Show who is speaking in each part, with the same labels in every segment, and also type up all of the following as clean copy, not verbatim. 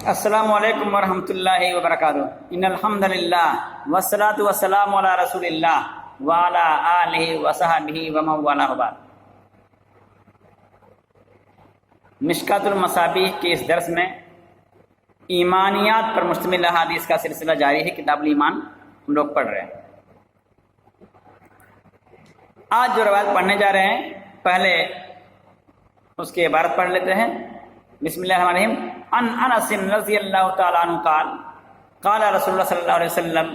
Speaker 1: السلام علیکم ورحمۃ اللہ وبرکاتہ۔ ان الحمد للہ والصلاۃ والسلام علی رسول اللہ وعلی آلہ وصحبہ ومن والہ بعد۔ مشکوٰۃ المصابیح کے اس درس میں ایمانیات پر مشتمل احادیث کا سلسلہ جاری ہے۔ کتاب الایمان ہم لوگ پڑھ رہے ہیں۔ آج جو روایت پڑھنے جا رہے ہیں، پہلے اس کی عبارت پڑھ لیتے ہیں۔ بسم اللہ الرحمن الرحیم۔ عن انس رضی اللہ تعالی عنہ قال قال رسول اللہ صلی اللہ علیہ وسلم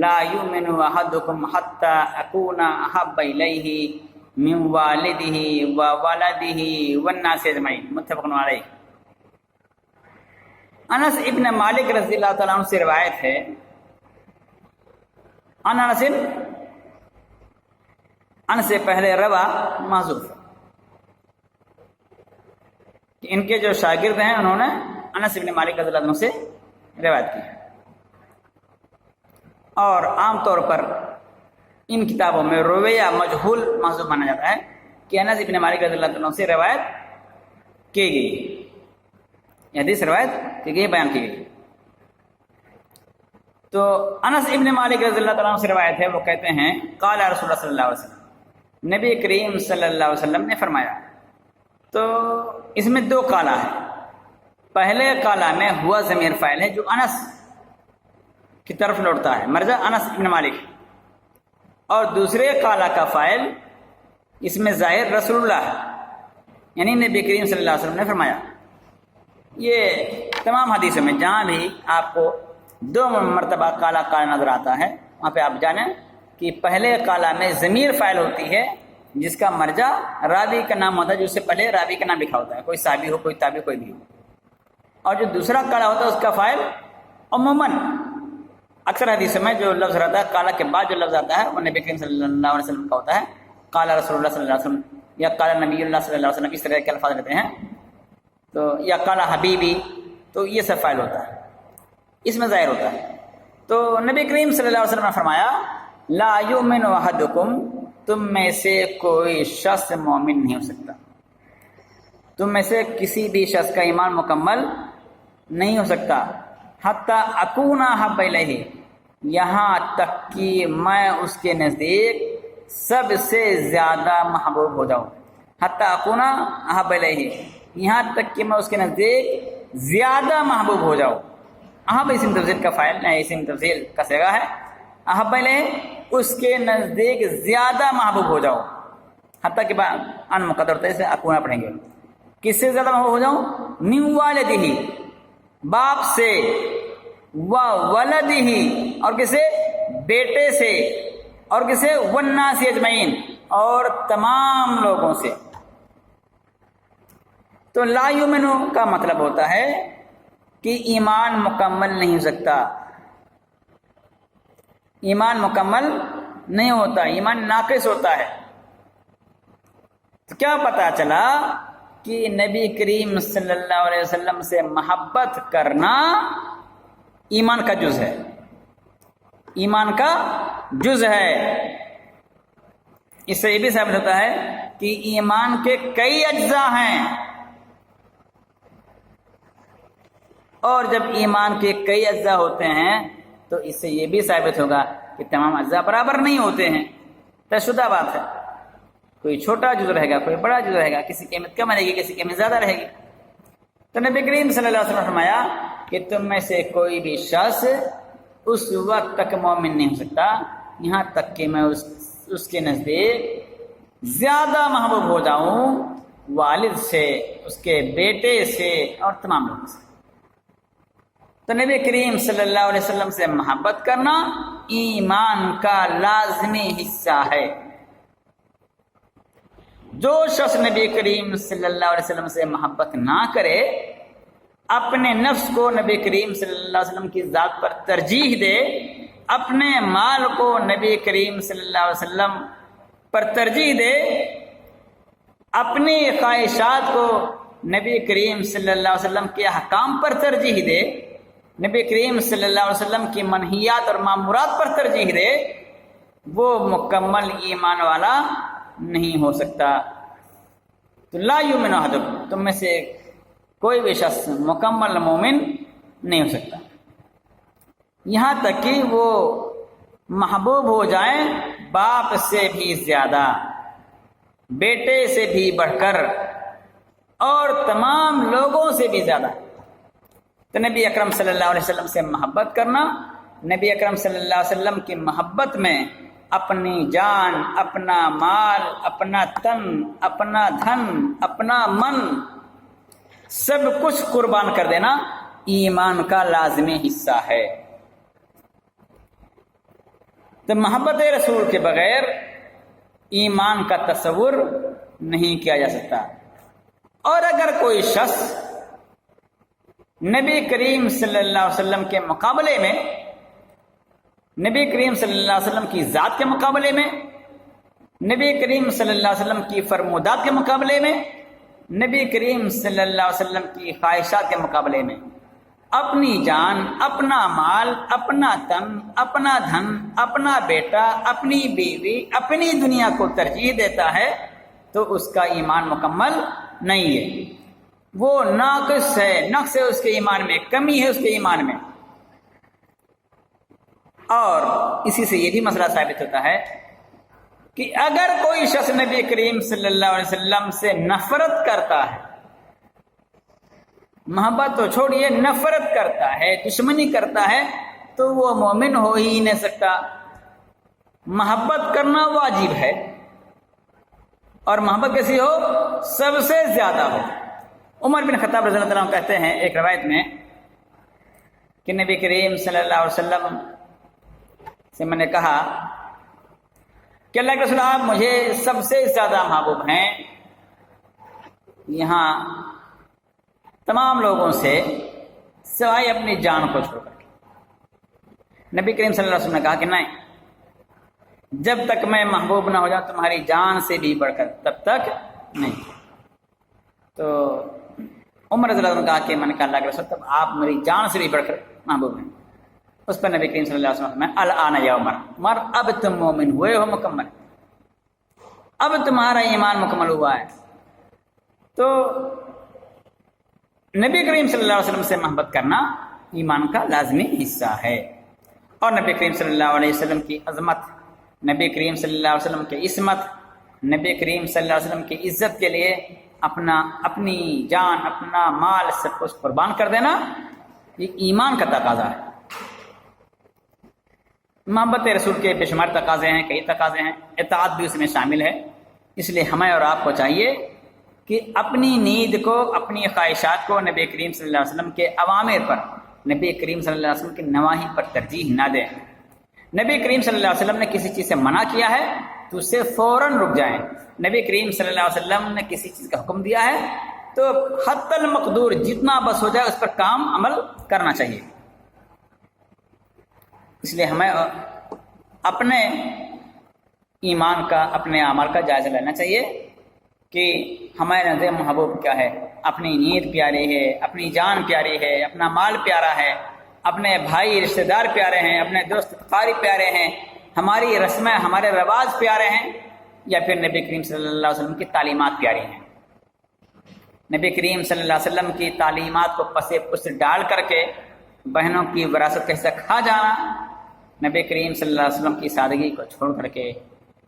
Speaker 1: لا یؤمن احدکم حتی اکون احب الیہ من والدہ وولدہ والناس اجمعین، متفق علیہ۔ انس ابن مالک رضی اللہ تعالیٰ عنہ سے روایت ہے۔ ان سے پہلے روا محذوف، ان کے جو شاگرد ہیں انہوں نے انس ابن مالک رضی اللہ عنہ سے روایت کی ہے، اور عام طور پر ان کتابوں میں رویہ مجہول محذوف مانا جاتا ہے کہ انس ابن مالک رضی اللہ عنہ سے روایت کی گئی، یہ حدیث روایت کی گئی، بیان کی گئی۔ تو انس ابن مالک رضی اللہ عنہ سے روایت ہے، وہ کہتے ہیں قال رسول اللہ صلی اللہ علیہ وسلم، نبی کریم صلی اللہ علیہ وسلم نے فرمایا۔ تو اس میں دو قالا ہے۔ پہلے قالا میں ہوا ضمیر فاعل ہے جو انس کی طرف لوٹتا ہے، مرجع انس ابن مالک، اور دوسرے قالا کا فاعل اس میں ظاہر رسول اللہ ہے، یعنی نبی کریم صلی اللہ علیہ وسلم نے فرمایا۔ یہ تمام حدیثوں میں جہاں بھی آپ کو دو مرتبہ قالا نظر آتا ہے، وہاں پہ آپ جانیں کہ پہلے قالا میں ضمیر فاعل ہوتی ہے جس کا مرجع راوی کا نام ہوتا ہے، جو اس سے پہلے راوی کا نام لکھا ہوتا ہے، کوئی صحابی ہو، کوئی تابعی، کوئی بھی ہو، اور جو دوسرا قالا ہوتا ہے اس کا فاعل عموماً اکثر حدیثوں میں جو لفظ رہتا ہے قالا کے بعد جو لفظ آتا ہے وہ نبی کریم صلی اللہ علیہ وسلم کا ہوتا ہے۔ قال رسول اللہ صلی اللہ علیہ وسلم یا قال نبی اللہ صلی اللہ علیہ وسلم، اس طرح کے الفاظ رہتے ہیں، تو یا قال حبیبی، تو یہ سب فاعل ہوتا ہے، اس میں ظاہر ہوتا ہے۔ تو نبی کریم صلی اللہ علیہ وسلم نے فرمایا لا یؤمن احدکم، تم میں سے کوئی شخص مومن نہیں ہو سکتا، تم میں سے کسی بھی شخص کا ایمان مکمل نہیں ہو سکتا، حتی اکون احب الیہ، یہاں تک کہ میں اس کے نزدیک سب سے زیادہ محبوب ہو جاؤں۔ حتی اکون احب الیہ، یہاں تک کہ میں اس کے نزدیک زیادہ محبوب ہو جاؤں۔ احب اسم تفضیل کا فاعل ہے، اسم تفضیل کا صیغہ ہے۔ احب الیہ، اس کے نزدیک زیادہ محبوب ہو جاؤ۔ حتیٰ کہ ان مقدر ہوتا ہے، اسے اکونا پڑھیں گے۔ کس سے زیادہ محبوب ہو جاؤں؟ من والدہ، باپ سے، وولدہ، اور کسے؟ بیٹے سے، اور کسے؟ والناس اجمعین، اور تمام لوگوں سے۔ تو لا یؤمنو کا مطلب ہوتا ہے کہ ایمان مکمل نہیں ہو سکتا، ایمان مکمل نہیں ہوتا، ایمان ناقص ہوتا ہے۔ تو کیا پتا چلا کہ نبی کریم صلی اللہ علیہ وسلم سے محبت کرنا ایمان کا جز ہے، ایمان کا جز ہے۔ اس سے یہ بھی ثابت ہوتا ہے کہ ایمان کے کئی اجزاء ہیں، اور جب ایمان کے کئی اجزاء ہوتے ہیں تو اس سے یہ بھی ثابت ہوگا کہ تمام اجزاء برابر نہیں ہوتے ہیں، طے شدہ بات ہے۔ کوئی چھوٹا جز رہے گا، کوئی بڑا جز رہے گا، کسی کی اہمیت کم رہے گی، کسی کی اہمیت زیادہ رہے گی۔ تو نبی کریم صلی اللہ علیہ وسلم نے فرمایا کہ تم میں سے کوئی بھی شخص اس وقت تک مومن نہیں ہو سکتا یہاں تک کہ میں اس کے نزدیک زیادہ محبوب ہو جاؤں والد سے، اس کے بیٹے سے، اور تمام لوگوں سے۔ تو نبی کریم صلی اللہ علیہ وسلم سے محبت کرنا ایمان کا لازمی حصہ ہے۔ جو شخص نبی کریم صلی اللہ علیہ وسلم سے محبت نہ کرے، اپنے نفس کو نبی کریم صلی اللہ علیہ وسلم کی ذات پر ترجیح دے، اپنے مال کو نبی کریم صلی اللہ علیہ وسلم پر ترجیح دے، اپنی خواہشات کو نبی کریم صلی اللہ علیہ وسلم کے احکام پر ترجیح دے، نبی کریم صلی اللہ علیہ وسلم کی منہیات اور مامورات پر ترجیح دے، وہ مکمل ایمان والا نہیں ہو سکتا۔ تو لا یؤمن احدکم، تم میں سے کوئی بھی شخص مکمل مومن نہیں ہو سکتا، یہاں تک کہ وہ محبوب ہو جائیں باپ سے بھی زیادہ، بیٹے سے بھی بڑھ کر، اور تمام لوگوں سے بھی زیادہ۔ تو نبی اکرم صلی اللہ علیہ وسلم سے محبت کرنا، نبی اکرم صلی اللہ علیہ وسلم کی محبت میں اپنی جان، اپنا مال، اپنا تن، اپنا دھن، اپنا من، سب کچھ قربان کر دینا ایمان کا لازمی حصہ ہے۔ تو محبت رسول کے بغیر ایمان کا تصور نہیں کیا جا سکتا۔ اور اگر کوئی شخص نبی کریم صلی اللہ علیہ وسلم کے مقابلے میں، نبی کریم صلی اللہ علیہ وسلم کی ذات کے مقابلے میں، نبی کریم صلی اللہ علیہ وسلم کی فرمودات کے مقابلے میں، نبی کریم صلی اللہ علیہ وسلم کی خواہشات کے مقابلے میں اپنی جان، اپنا مال، اپنا تن، اپنا دھن، اپنا بیٹا، اپنی بیوی، اپنی دنیا کو ترجیح دیتا ہے تو اس کا ایمان مکمل نہیں ہے، وہ ناقص ہے، نقص ہے اس کے ایمان میں، کمی ہے اس کے ایمان میں۔ اور اسی سے یہ بھی مسئلہ ثابت ہوتا ہے کہ اگر کوئی شخص نبی کریم صلی اللہ علیہ وسلم سے نفرت کرتا ہے، محبت تو چھوڑیے، نفرت کرتا ہے، دشمنی کرتا ہے، تو وہ مومن ہو ہی نہیں سکتا۔ محبت کرنا واجب ہے، اور محبت کیسی ہو؟ سب سے زیادہ ہو۔ عمر بن خطاب رضی اللہ عنہ کہتے ہیں ایک روایت میں کہ نبی کریم صلی اللہ علیہ وسلم سے میں نے کہا کہ اللہ کے رسول آپ مجھے سب سے زیادہ محبوب ہیں یہاں تمام لوگوں سے سوائے اپنی جان کو چھوڑ کر کے۔ نبی کریم صلی اللہ علیہ وسلم نے کہا کہ نہیں، جب تک میں محبوب نہ ہو جاؤں تمہاری جان سے بھی بڑھ کر، تب تک نہیں۔ تو عمر رضی اللہ عنہ نے کہا کہ میں نے کہا اللہ کے رسول تب آپ میری جان سے بھی بڑھ کر محبوب ہیں۔ اس پر نبی کریم صلی اللہ علیہ وسلم میں الآن یا عمر، اب تم مومن ہوئے ہو مکمل، اب تمہارا ایمان مکمل ہوا ہے۔ تو نبی کریم صلی اللہ علیہ وسلم سے محبت کرنا ایمان کا لازمی حصہ ہے۔ اور نبی کریم صلی اللہ علیہ وسلم کی عظمت، نبی کریم صلی اللہ علیہ وسلم کی عصمت، نبی کریم صلی اللہ علیہ وسلم کی عزت کے لیے اپنی جان، اپنا مال سب کچھ قربان کر دینا، یہ ایمان کا تقاضا ہے۔ محبت رسول کے بے شمار تقاضے ہیں، کئی تقاضے ہیں، اطاعت بھی اس میں شامل ہے۔ اس لیے ہمیں اور آپ کو چاہیے کہ اپنی نیند کو، اپنی خواہشات کو نبی کریم صلی اللہ علیہ وسلم کے اوامر پر، نبی کریم صلی اللہ علیہ وسلم کی نواہی پر ترجیح نہ دیں۔ نبی کریم صلی اللہ علیہ وسلم نے کسی چیز سے منع کیا ہے تو اس سے فوراً رک جائیں۔ نبی کریم صلی اللہ علیہ وسلم نے کسی چیز کا حکم دیا ہے تو حتی المقدور جتنا بس ہو جائے اس پر کام عمل کرنا چاہیے۔ اس لیے ہمیں اپنے ایمان کا، اپنے اعمال کا جائزہ لینا چاہیے کہ ہمارے نزدیک محبوب کیا ہے۔ اپنی نیند پیاری ہے، اپنی جان پیاری ہے، اپنا مال پیارا ہے، اپنے بھائی رشتہ دار پیارے ہیں، اپنے دوست قاری پیارے ہیں، ہماری رسمیں، ہمارے رواج پیارے ہیں، یا پھر نبی کریم صلی اللہ علیہ وسلم کی تعلیمات پیاری ہیں۔ نبی کریم صلی اللہ علیہ وسلم کی تعلیمات کو پس پس ڈال کر کے بہنوں کی وراثت کا حصہ کھا جانا، نبی کریم صلی اللہ علیہ وسلم کی سادگی کو چھوڑ کر کے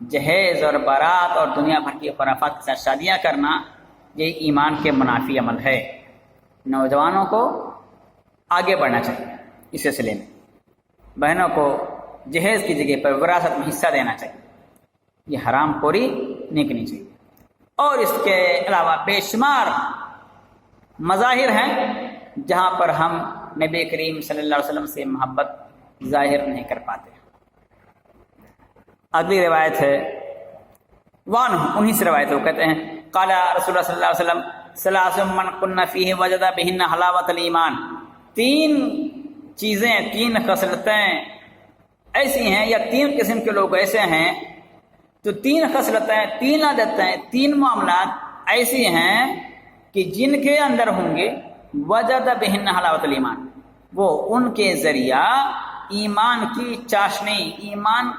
Speaker 1: جہیز اور بارات اور دنیا بھر کی خرافات کے ساتھ شادیاں کرنا، یہ ایمان کے منافی عمل ہے۔ نوجوانوں کو آگے بڑھنا چاہیے اس سلسلے میں، بہنوں کو جہیز کی جگہ پر وراثت میں حصہ دینا چاہیے، یہ حرام خوری نہیں کرنی چاہیے۔ اور اس کے علاوہ بے شمار مظاہر ہیں جہاں پر ہم نبی کریم صلی اللہ علیہ وسلم سے محبت ظاہر نہیں کر پاتے۔ اگلی روایت ہے وان، انہی سے روایت ہے، وہ کہتے ہیں قال رسول اللہ صلی اللہ علیہ وسلم ثلاث من کن فیہ وجد بہن حلاوت الایمان، تین چیزیں، تین خصلتیں ایسی ہیں، یا تین قسم کے لوگ ایسے ہیں، تو تین خصلتیں، تین عادتیں، تین معاملات ایسی ہیں کہ جن کے اندر ہوں گے وجد بہن حلاوت الایمان، وہ ان کے ذریعہ ایمان کی چاشنی، ایمان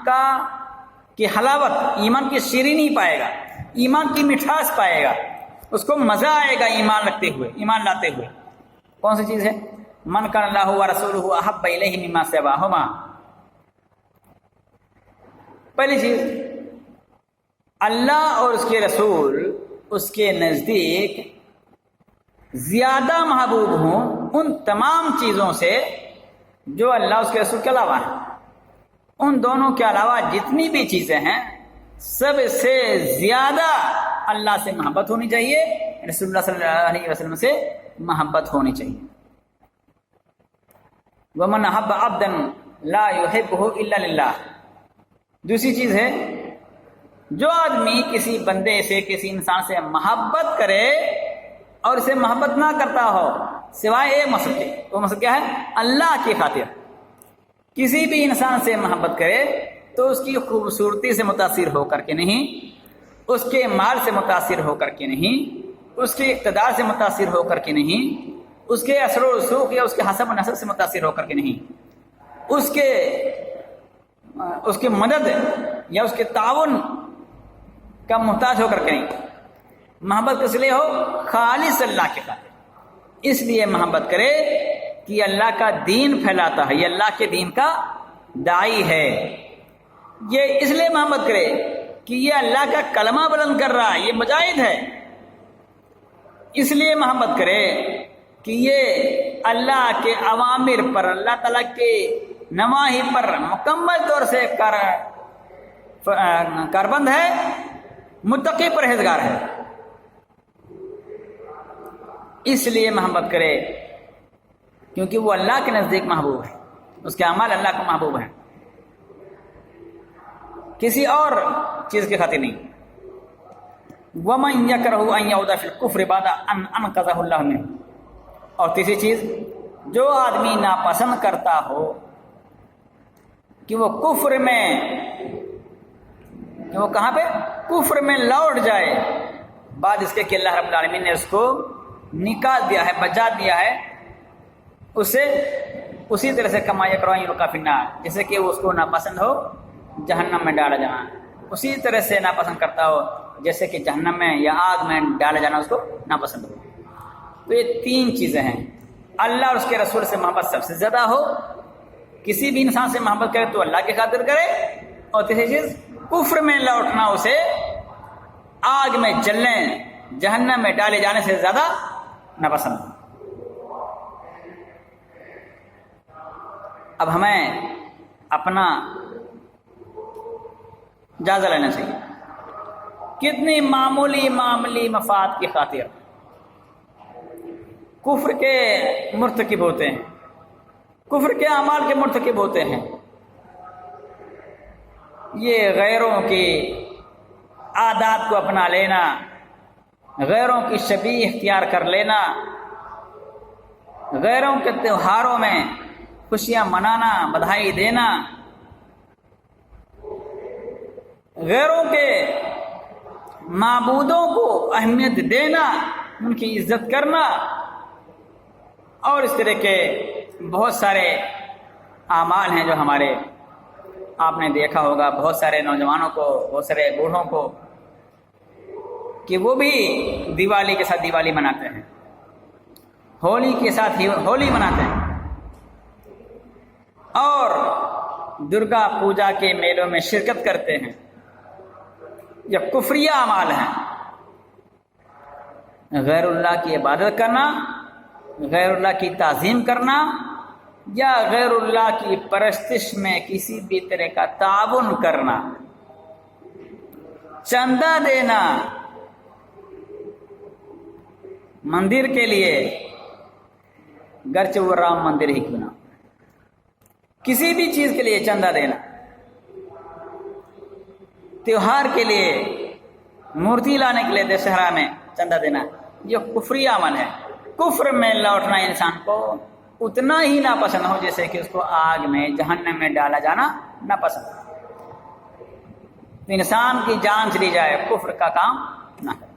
Speaker 1: کی حلاوت، ایمان کی شیرینی پائے گا، ایمان کی مٹھاس پائے گا، اس کو مزہ آئے گا ایمان رکھتے ہوئے، ایمان لاتے ہوئے۔ کون سی چیز ہے؟ من کان اللہ و رسولہ احب الیہ مما سواہما. پہلی چیز، اللہ اور اس کے رسول اس کے نزدیک زیادہ محبوب ہوں ان تمام چیزوں سے جو اللہ اس کے رسول کے علاوہ ہیں. ان دونوں کے علاوہ جتنی بھی چیزیں ہیں سب سے زیادہ اللہ سے محبت ہونی چاہیے، رسول اللہ صلی اللہ علیہ وسلم سے محبت ہونی چاہیے. وَمَنْ أَحَبَّ عَبْدًا لَا يُحِبُّهُ إِلَّا لِلَّهِ. دوسری چیز ہے، جو آدمی کسی بندے سے، کسی انسان سے محبت کرے اور اسے محبت نہ کرتا ہو سوائے ایک مقصد کے، وہ مقصد کیا ہے؟ اللہ کی خاطر. کسی بھی انسان سے محبت کرے تو اس کی خوبصورتی سے متاثر ہو کر کے نہیں، اس کے مال سے متاثر ہو کر کے نہیں، اس کے اقتدار سے متاثر ہو کر کے نہیں، اس کے اثر و رسوخ یا اس کے حسب و نسب سے متاثر ہو کر کے نہیں، اس کے مدد یا اس کے تعاون کا محتاج ہو کر کے نہیں. محبت کس لیے ہو؟ خالص اللہ کے خاطر. اس لیے محبت کرے کہ اللہ کا دین پھیلاتا ہے، یہ اللہ کے دین کا داعی ہے. یہ اس لیے محبت کرے کہ یہ اللہ کا کلمہ بلند کر رہا ہے، یہ مجاہد ہے. اس لیے محبت کرے کہ یہ اللہ کے اوامر پر، اللہ تعالیٰ کے نواہی پر مکمل طور سے کاربند ہے، متقی پرہیزگار ہے. اس لیے محبت کرے کیونکہ وہ اللہ کے نزدیک محبوب ہے، اس کے اعمال اللہ کو محبوب ہیں، کسی اور چیز کی خاطر نہیں. وَمَنْ يَكْرَهُ أَنْ يَعُودَ فِي الْكُفْرِ بَعْدَ أَنْ أَنْقَذَهُ اللَّهُ مِنْهُ. اور تیسری چیز، جو آدمی ناپسند کرتا ہو کہ وہ کفر میں، کہ وہ کہاں پہ؟ کفر میں لوٹ جائے بعد اس کے کہ اللہ رب العالمین نے اس کو نکال دیا ہے، بچا دیا ہے، اسے اسی طرح سے کما یکرہ یلقی فی النار، جیسے کہ اس کو ناپسند ہو جہنم میں ڈالا جانا، اسی طرح سے ناپسند کرتا ہو جیسے کہ جہنم میں یا آگ میں ڈالا جانا اس کو ناپسند ہو. تو یہ تین چیزیں ہیں. اللہ اور اس کے رسول سے محبت سب سے زیادہ ہو، کسی بھی انسان سے محبت کرے تو اللہ کی خاطر کرے، اور تیسری چیز کفر میں لوٹنا، اسے آگ میں جلنے، جہنم میں ڈالے جانے سے زیادہ ناپسند. اب ہمیں اپنا جائزہ لینا چاہیے. کتنی معمولی مفاد کی خاطر کفر کے مرتکب ہوتے ہیں، کفر کے اعمال کے مرتکب ہوتے ہیں. یہ غیروں کی عادات کو اپنا لینا، غیروں کی شبیہ اختیار کر لینا، غیروں کے تہواروں میں خوشیاں منانا، بدھائی دینا، غیروں کے معبودوں کو اہمیت دینا، ان کی عزت کرنا، اور اس طرح کے بہت سارے اعمال ہیں جو ہمارے، آپ نے دیکھا ہوگا بہت سارے نوجوانوں کو، بہت سارے بوڑھوں کو، کہ وہ بھی دیوالی کے ساتھ دیوالی مناتے ہیں، ہولی کے ساتھ ہی ہولی مناتے ہیں، اور درگا پوجا کے میلوں میں شرکت کرتے ہیں. یہ کفریہ اعمال ہیں. غیر اللہ کی عبادت کرنا، غیر اللہ کی تعظیم کرنا، یا غیر اللہ کی پرستش میں کسی بھی طرح کا تعاون کرنا، چندہ دینا مندر کے لیے، گرچہ وہ رام مندر ہی کیوں نہ، کسی بھی چیز کے لیے چندہ دینا، تیوہار کے لیے، مورتی لانے کے لیے دشہرا میں چندہ دینا، یہ کفری عمل ہے. کفر میں لوٹنا انسان کو اتنا ہی ناپسند ہو جیسے کہ اس کو آگ میں، جہنم میں ڈالا جانا ناپسند ہو. تو انسان کی جان چلی جائے، کفر کا کام نہ کرے.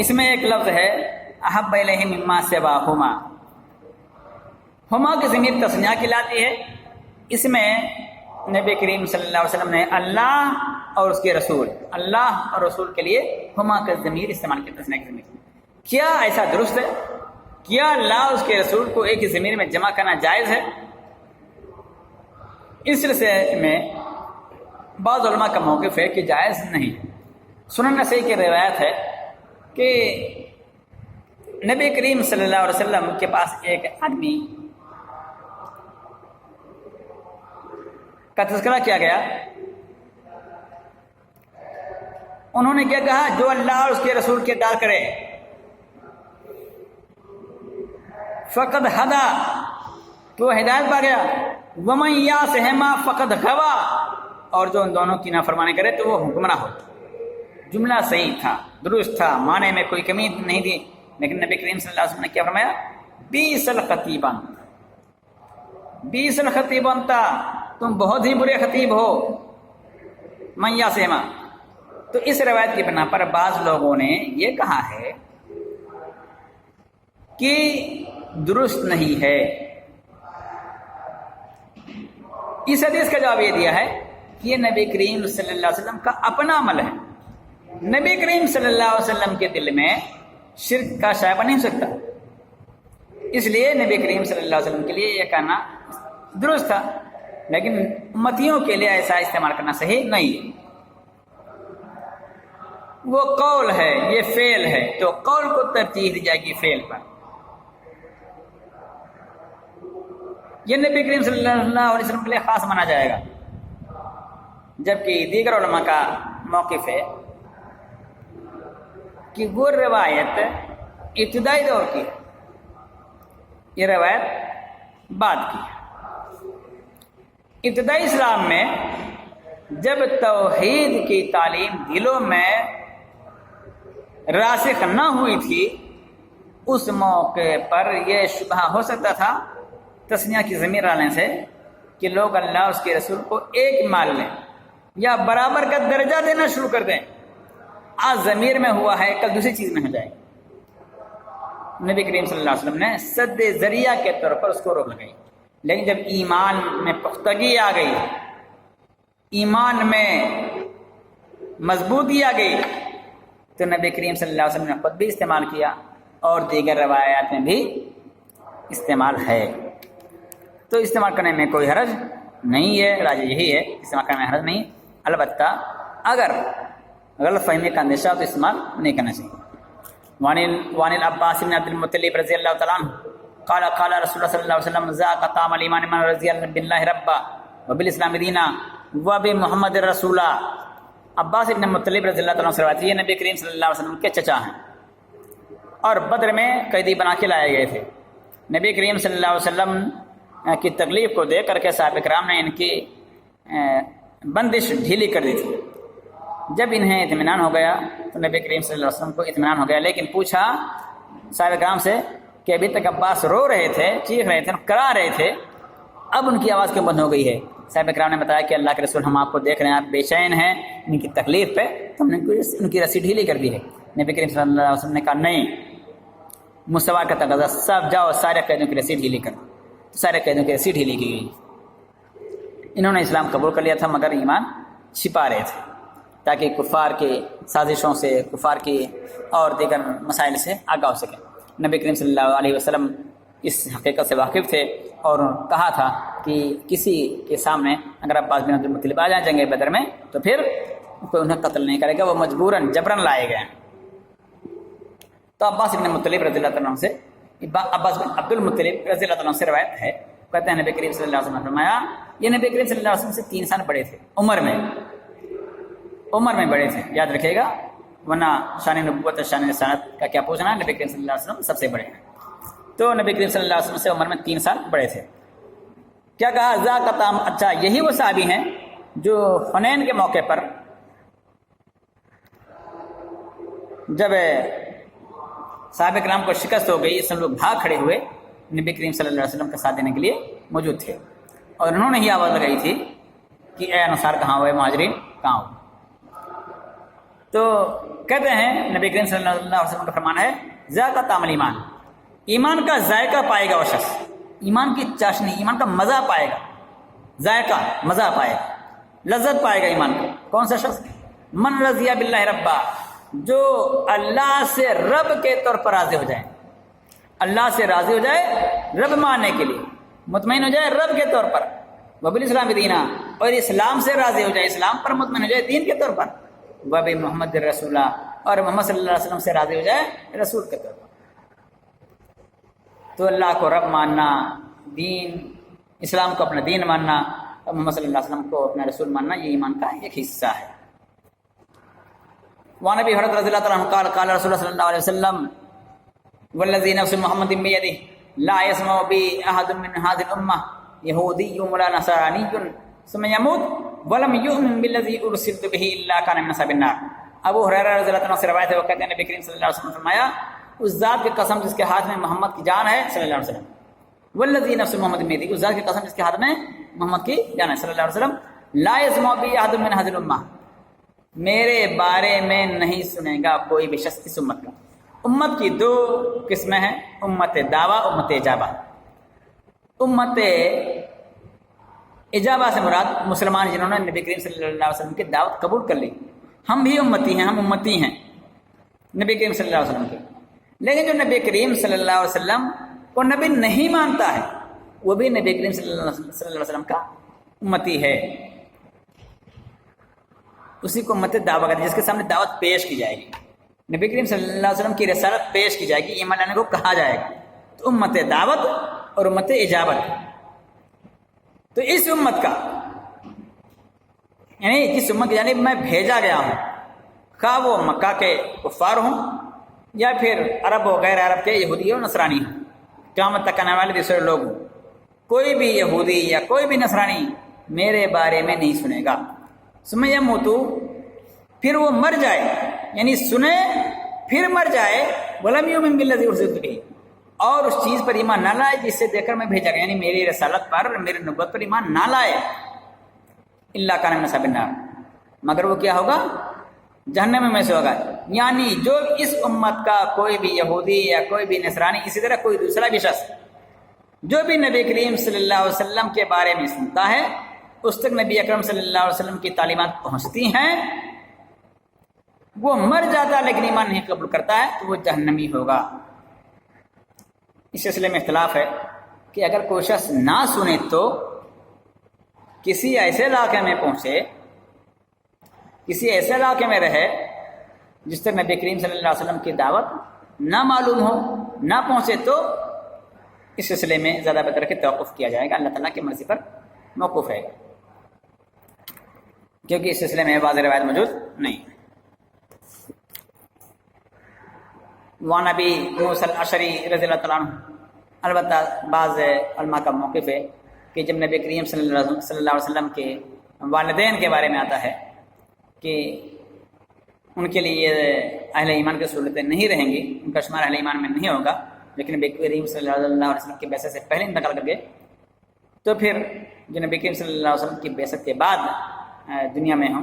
Speaker 1: اس میں ایک لفظ ہے احب الیہ مما سواہما. ہما کی ضمیر تسنیہ کی لاتی ہے. اس میں نبی کریم صلی اللہ علیہ وسلم نے اللہ اور اس کے رسول، اللہ اور رسول کے لیے ہما کا ضمیر استعمال کی، تسنیہ کی ضمیر. کیا ایسا درست ہے؟ کیا اللہ اس کے رسول کو ایک ہی ضمیر میں جمع کرنا جائز ہے؟ اس سلسلے میں بعض علماء کا موقف ہے کہ جائز نہیں۔ سنن نسائی کی روایت ہے کہ نبی کریم صلی اللہ علیہ وسلم کے پاس ایک آدمی کا تذکرہ کیا گیا۔ انہوں نے کیا کہا؟ جو اللہ اور اس کے رسول کی اطاعت کرے فقد ہدا، تو ہدایت پا گیا، ومن یعصہما فقد غوا، اور جو ان دونوں کی نافرمانی کرے تو وہ گمراہ ہو۔ جملہ صحیح تھا، درست تھا، معنی میں کوئی کمی نہیں تھی، لیکن نبی کریم صلی اللہ علیہ وسلم نے کیا فرمایا؟ بیس الخطیب انت، بیس الخطیب انت، تم بہت ہی برے خطیب ہو، من یعصہما۔ تو اس روایت کی بنا پر بعض لوگوں نے یہ کہا ہے کہ درست نہیں ہے۔ اس حدیث کا جواب یہ دیا ہے کہ یہ نبی کریم صلی اللہ علیہ وسلم کا اپنا عمل ہے۔ نبی کریم صلی اللہ علیہ وسلم کے دل میں شرک کا شائبہ نہیں ہو سکتا، اس لیے نبی کریم صلی اللہ علیہ وسلم کے لیے یہ کہنا درست تھا، لیکن امتیوں کے لیے ایسا استعمال کرنا صحیح نہیں ہے۔ وہ قول ہے، یہ فعل ہے، تو قول کو ترجیح دی جائے گی فعل پر۔ یہ نبی کریم صلی اللہ علیہ وسلم کے لیے خاص مانا جائے گا، جبکہ دیگر علماء کا موقف ہے کہ وہ روایت ابتدائی دور کی ہے، یہ روایت بعد کی ہے۔ ابتدائی اسلام میں جب توحید کی تعلیم دلوں میں راسخ نہ ہوئی تھی، اس موقع پر یہ شبہ ہو سکتا تھا تسنیہ کی ضمیر ڈالنے سے کہ لوگ اللہ اور اس کے رسول کو ایک مان لیں یا برابر کا درجہ دینا شروع کر دیں۔ آج ضمیر میں ہوا ہے، کل دوسری چیز میں ہو جائے۔ نبی کریم صلی اللہ علیہ وسلم نے سد ذریعہ کے طور پر اس کو روک لگائی، لیکن جب ایمان میں پختگی آ گئی، ایمان میں مضبوطی آ گئی، تو نبی کریم صلی اللہ علیہ وسلم نے خود بھی استعمال کیا اور دیگر روایات میں بھی استعمال ہے۔ تو استعمال کرنے میں کوئی حرج نہیں ہے، راجع یہی ہے، استعمال کرنے میں حرج نہیں، البتہ اگر غلط فہمی کا اندیشہ تو استعمال نہیں کرنا چاہیے۔ وعن العباس بن عبد المطلب رضی اللہ تعالیٰ عنہ قال قال رسول اللہ صلی اللہ علیہ وسلم ذاق طعم الایمان من رضی باللہ ربا وبالاسلام دینا وبمحمد رسولا۔ عباس بن مطلب رضی اللہ تعالیٰ عنہ سے روایت ہے، یہ نبی کریم صلی اللہ علیہ وسلم کے چچا ہیں اور بدر میں قیدی بنا کے لائے گئے تھے۔ نبی کریم صلی اللہ علیہ وسلم کی تکلیف کو دیکھ کر کے صحابہ کرام نے ان کی بندش ڈھیلی کر دی تھی۔ جب انہیں اطمینان ہو گیا تو نبی کریم صلی اللہ علیہ وسلم کو اطمینان ہو گیا، لیکن پوچھا صحابہ کرام سے کہ ابھی تک عباس رو رہے تھے، چیخ رہے تھے، کرا رہے تھے، اب ان کی آواز کیوں بند ہو گئی ہے؟ صحابہ کرام نے بتایا کہ اللہ کے رسول ہم آپ کو دیکھ رہے ہیں، آپ بے چین ہیں ان کی تکلیف پہ، تو ہم نے ان کی رسی ڈھیلی کر دی ہے۔ نبی کریم صلی اللہ علیہ وسلم نے کہا نہیں، مساوات کا تقاضا، سب جاؤ سارے قیدیوں کی رسی ڈھیلی کرو۔ تو سارے قیدیوں کی رسی ڈھیلی کی گئی۔ انہوں نے اسلام قبول کر لیا تھا مگر ایمان چھپا رہے تھے تاکہ کفار کی سازشوں سے، کفار کی اور دیگر مسائل سے آگاہ ہو سکے۔ نبی کریم صلی اللہ علیہ وسلم اس حقیقت سے واقف تھے اور کہا تھا کہ کسی کے سامنے اگر عباس بن عبد المطلب آ جائیں جنگ بدر میں تو پھر کوئی انہیں قتل نہیں کرے گا، وہ مجبوراً جبراً لائے گئے۔ تو عباس بن مطلب رضی اللہ تعالیٰ عنہ سے، عباس بن عبد المطلب رضی اللہ تعالیٰ عنہ سے روایت ہے، کہتے ہیں نبی کریم صلی اللہ علیہ وسلم نے فرمایا، یہ نبی کریم صلی اللہ علیہ وسلم سے 3 سال بڑے تھے، عمر میں بڑے تھے، یاد رکھیے گا، ورنہ شان نبوت اور شان رسالت کا کیا پوچھنا ہے۔ نبی کریم صلی اللہ علیہ وسلم سب سے بڑے ہیں، تو نبی کریم صلی اللہ علیہ وسلم سے عمر میں 3 سال بڑے تھے۔ کیا کہا؟ ذاق طعم، اچھا یہی وہ صحابی ہیں جو حنین کے موقع پر جب صحابہ کرام کو شکست ہو گئی، سب لوگ بھاگ کھڑے ہوئے، نبی کریم صلی اللہ علیہ وسلم کا ساتھ دینے کے لیے موجود تھے، اور انہوں نے ہی آواز لگائی تھی کہ اے انصار کہاں ہوئے، مہاجرین کہاں ہو؟ تو کہتے ہیں نبی کریم صلی اللہ علیہ وسلم کا فرمان ہے، ذاق طعم الایمان، ایمان کا ذائقہ پائے گا وہ شخص، ایمان کی چاشنی، ایمان کا مزہ پائے گا، ذائقہ مزہ پائے گا، لذت پائے گا ایمان کا۔ کون سا شخص؟ من رضی باللہ ربا، جو اللہ سے رب کے طور پر راضی ہو جائے، اللہ سے راضی ہو جائے رب ماننے کے لیے، مطمئن ہو جائے رب کے طور پر، وبالاسلام دینا، اور اسلام سے راضی ہو جائے، اسلام پر مطمئن ہو جائے دین کے طور پر، وب محمد رسول، اور محمد صلی اللہ علیہ وسلم سے راضی ہو جائے رسول کے طور پر۔ تو اللہ کو رب ماننا، دین اسلام کو اپنا دین ماننا، اور محمد صلی اللہ علیہ وسلم کو اپنا رسول ماننا، یہ ایمان کا ایک حصہ ہے۔ وعن ابی ہریرہ رضی اللہ عنہ قال قال رسول اللہ صلی اللہ علیہ وسلم والذی نفس محمد بیدہ لا يسمع بی احد من هذه الامہ یہودی ولا نصرانی ثم يموت ولم يؤمن بالذی ارسلت به الا كان من اصحاب النار۔ ابو ہریرہ رضی اللہ عنہ سے روایت ہے، وہ کہتے ہیں نبی کریم صلی اللہ علیہ وسلم نے فرمایا، اس ذات کی قسم جس کے ہاتھ میں محمد کی جان ہے صلی اللہ علیہ وسلم، والذی نفس محمد بیدہ، اس ذات کی قسم جس کے ہاتھ میں محمد کی جان ہے صلی اللہ علیہ وسلم، لا يسمع بی احد من هذه الامہ، میرے بارے میں نہیں سنے گا کوئی بھی شخص اس امت کا۔ امت کی دو قسمیں ہیں، امت دعویٰ، امت اجابہ۔ امت اجابہ سے مراد مسلمان جنہوں نے نبی کریم صلی اللہ علیہ وسلم کی دعوت قبول کر لی، ہم بھی امتی ہیں، ہم امتی ہیں نبی کریم صلی اللہ علیہ وسلم کے، لیکن جو نبی کریم صلی اللہ علیہ وسلم کو نبی نہیں مانتا ہے وہ بھی نبی کریم صلی اللہ علیہ وسلم کا امتی ہے، اسی کو امت دعویٰ کہتے ہیں، جس کے سامنے دعوت پیش کی جائے گی، نبی کریم صلی اللہ علیہ وسلم کی رسالت پیش کی جائے گی، ایمان لانے کو کہا جائے گا، تو امت دعوت اور امت اجابت۔ تو اس امت کا یعنی جس امت کی جانب میں بھیجا گیا ہوں، خواہ وہ مکہ کے کفار ہوں یا پھر عرب و غیر عرب کے یہودی اور نصرانی ہوں، قیامت تک آنے والے دوسرے لوگ ہوں، کوئی بھی یہودی یا کوئی بھی نصرانی میرے بارے میں نہیں سنے گا، ثم یموت، پھر وہ مر جائے، یعنی سنے پھر مر جائے، ولم یؤمن بالذی ارسلت بہ، اور اس چیز پر ایمان نہ لائے جس سے دے کر میں بھیجا گیا، یعنی میری رسالت پر، میری نبوت پر ایمان نہ لائے، الا کان من اصحاب النار، مگر وہ کیا ہوگا؟ جہنم میں سے ہوگا۔ یعنی جو اس امت کا کوئی بھی یہودی یا کوئی بھی نصرانی، اسی طرح کوئی دوسرا بھی شخص جو بھی نبی کریم صلی اللہ علیہ وسلم کے بارے میں سنتا ہے، اس تک نبی اکرم صلی اللہ علیہ وسلم کی تعلیمات پہنچتی ہیں، وہ مر جاتا ہے لیکن ایمان نہیں قبول کرتا ہے تو وہ جہنمی ہوگا۔ اس سلسلے میں اختلاف ہے کہ اگر کوئی شخص نہ سنے تو کسی ایسے علاقے میں پہنچے، کسی ایسے علاقے میں رہے جس تک نبی کریم صلی اللہ علیہ وسلم کی دعوت نہ معلوم ہو، نہ پہنچے، تو اس سلسلے میں زیادہ بہتر کہ توقف کیا جائے گا، اللہ تعالیٰ کی مرضی پر موقوف رہے گا، کیونکہ اس سلسلے میں واضح روایت موجود نہیں۔ وعن ابی موسیٰ الاشعری رضی اللہ تعالیٰ عنہ، البتہ بعض علماء کا موقف ہے کہ جب نبی کریم صلی اللہ علیہ وسلم کے والدین کے بارے میں آتا ہے کہ ان کے لیے اہل ایمان کی صورتیں نہیں رہیں گی، ان کا شمار اہل ایمان میں نہیں ہوگا، لیکن نبی کریم صلی اللہ علیہ وسلم کی بعثت سے پہلے انتقال کر گئے، تو پھر جو نبی کریم صلی اللہ علیہ وسلم کی بعثت کے بعد دنیا میں ہوں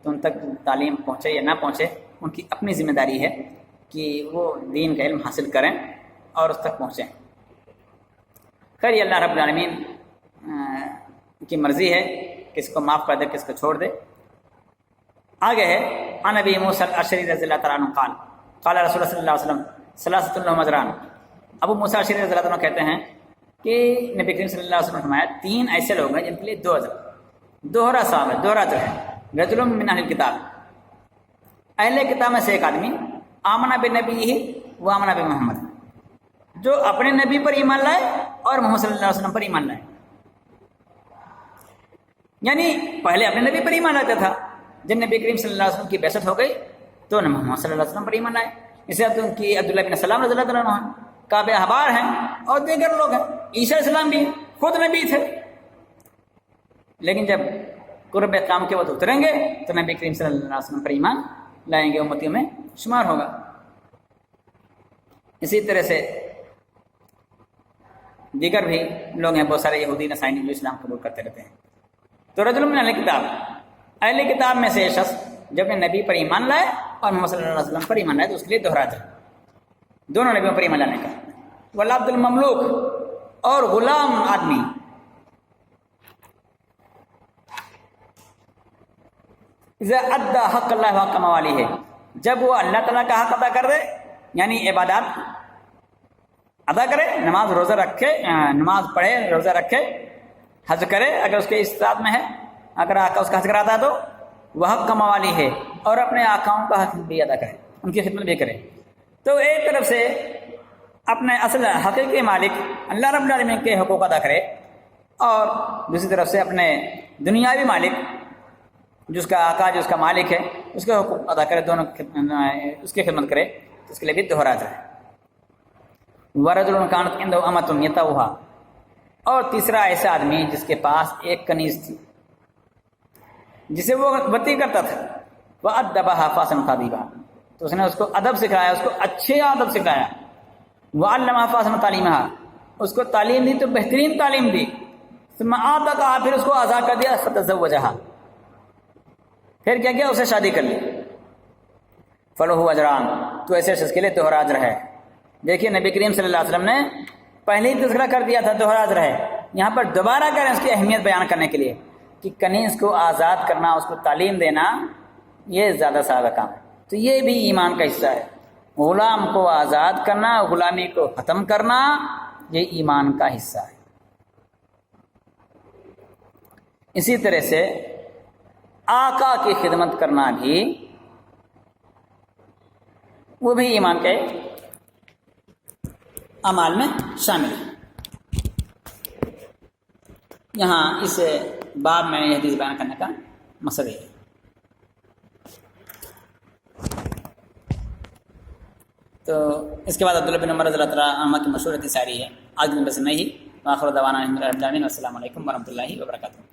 Speaker 1: تو ان تک تعلیم پہنچے یا نہ پہنچے، ان کی اپنی ذمہ داری ہے کہ وہ دین کا علم حاصل کریں اور اس تک پہنچیں۔ خیر یہ اللہ رب العالمین کی مرضی ہے، کس کو معاف کر دے کس کو چھوڑ دے۔ آگے ہے عن ابی موسیٰ الاشعری رضی اللہ تعالیٰ عنہ قال قال رسول اللہ صلی اللہ علیہ وسلم ثلاثۃ لهم اجران۔ ابو موسیٰ الاشعری رضی اللہ عنہ کہتے ہیں کہ نبی کریم صلی اللہ علیہ وسلم نے فرمایا، تین ایسے لوگ ہیں جن کے لیے دو اجر، دوہرا ثواب ہے، دوہرا اجر ہے۔ رجل من اہل الکتاب، اہل کتاب میں سے ایک آدمی، آمن بنبیہ و آمن بمحمد، جو اپنے نبی پر ایمان لائے اور محمد صلی اللہ علیہ وسلم پر ایمان لائے، یعنی پہلے اپنے نبی پر ایمان لاتا تھا، جب نبی کریم صلی اللہ علیہ وسلم کی بعثت ہو گئی تو محمد صلی اللہ علیہ وسلم پر ایمان لائے۔ اسے عبداللہ بن سلام رضی اللہ عنہ ہیں، کعب احبار ہیں اور دیگر لوگ ہیں، عیسیٰ علیہ السلام بھی خود نبی تھے، لیکن جب قرب قیام کے وقت اتریں گے تو نبی کریم صلی اللہ علیہ وسلم پر ایمان لائیں گے، امتیوں میں شمار ہوگا۔ اسی طرح سے دیگر بھی لوگ ہیں، بہت سارے یہودی نصرانی جو اسلام قبول کرتے رہتے ہیں۔ تو رجل من اہل کتاب، اہل کتاب میں سے شخص جب نے نبی پر ایمان لائے اور محمد صلی اللہ علیہ وسلم پر ایمان لائے تو اس کے لیے دوہرا اجر، دونوں نبیوں پر ایمان لانے کا۔ والعبد المملوک، اور غلام آدمی، اذا ادى حق اللہ وحق موالیہ، جب وہ اللہ تعالیٰ کا حق ادا کر دے، یعنی عبادات ادا کرے، نماز روزہ رکھے، نماز پڑھے، روزہ رکھے، حج کرے اگر اس کے استطاعت میں ہے، اگر آقا اس کا حج کراتا ہے تو وہ حق کا موالی ہے، اور اپنے آقاؤں کا حق بھی ادا کرے، ان کی خدمت بھی کرے۔ تو ایک طرف سے اپنے اصل حقیقی مالک اللہ رب العالمین کے حقوق ادا کرے، اور دوسری طرف سے اپنے دنیاوی مالک جس کا آقا، جو اس کا مالک ہے، اس کے حقوق ادا کرے، دونوں اس کی خدمت کرے، تو اس کے لیے بھی دوہرا جائے۔ وَرَجُلٌ كَانَتْ عِندَهُ أَمَةٌ يَطَوْهَا، اور تیسرا ایسا آدمی جس کے پاس ایک کنیز تھی جسے وہ بتی کرتا تھا، وَأَدَّبَهَا فَأَحْسَنَ تَأْدِيبَهَا، تو اس نے اس کو ادب سکھایا، اس کو اچھے ادب سکھایا، وَعَلَّمَهَا فَأَحْسَنَ تَعْلِيمَهَا، اس کو تعلیم دی تو بہترین تعلیم دی، ثم آتَاهَا، پھر اس کو آزاد کر دیا، فَتَزَوَّجَهَا، پھر کیا کیا، اسے شادی کر لی، فَلَهُ أَجْرَانِ، تو ایسے شخص کے لیے دوہرا اجر ہے۔ دیکھیے نبی کریم صلی اللہ علیہ وسلم نے پہلے ہی تذکرہ کر دیا تھا دوہرا اجر ہے، یہاں پر دوبارہ کریں اس کی اہمیت بیان کرنے کے لیے کہ کنیز کو آزاد کرنا، اس کو تعلیم دینا، یہ زیادہ سادہ کام ہے، تو یہ بھی ایمان کا حصہ ہے۔ غلام کو آزاد کرنا، غلامی کو ختم کرنا، یہ ایمان کا حصہ ہے۔ اسی طرح سے آقا کی خدمت کرنا بھی، وہ بھی ایمان کے اعمال میں شامل ہے۔ یہاں اس باب میں یہ حدیث بیان کرنے کا مقصد ہے۔ تو اس کے بعد عبداللہ بن عمر رضی اللہ تعالیٰ عنہ کی مشہور حدیث آ رہی ہے۔ آج دن بس نہیں، وآخر دعوانا الحمد للہ رب العالمین، والسلام علیکم ورحمۃ اللہ وبرکاتہ۔